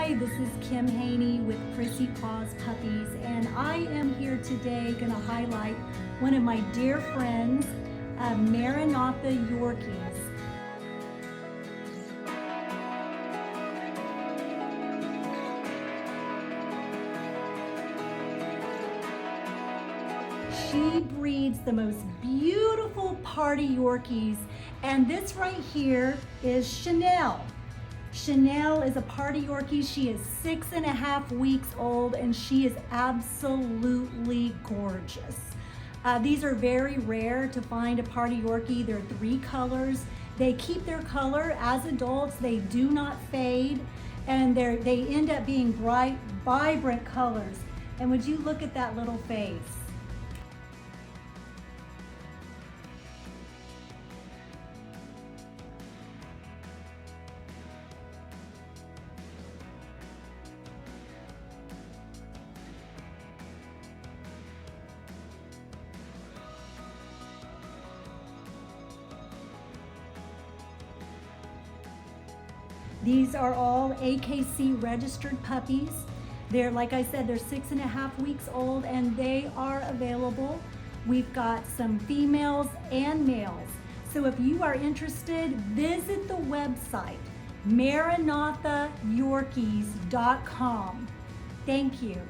Hi, this is Kim Haney with PrissyPawz Puppies, and I am here today going to highlight one of my dear friends, Marantha Yorkies. She breeds the most beautiful party Yorkies, and this right here is Chanel. Chanel is a party Yorkie. She is 6.5 weeks old and she is absolutely gorgeous. These are very rare to find a party Yorkie. They're 3 colors. They keep their color as adults. They do not fade, and they end up being bright, vibrant colors. And would you look at that little face? These are all AKC registered puppies. They're, like I said, they're 6.5 weeks old and they are available. We've got some females and males. So if you are interested, visit the website, maranthayorkies.com. Thank you.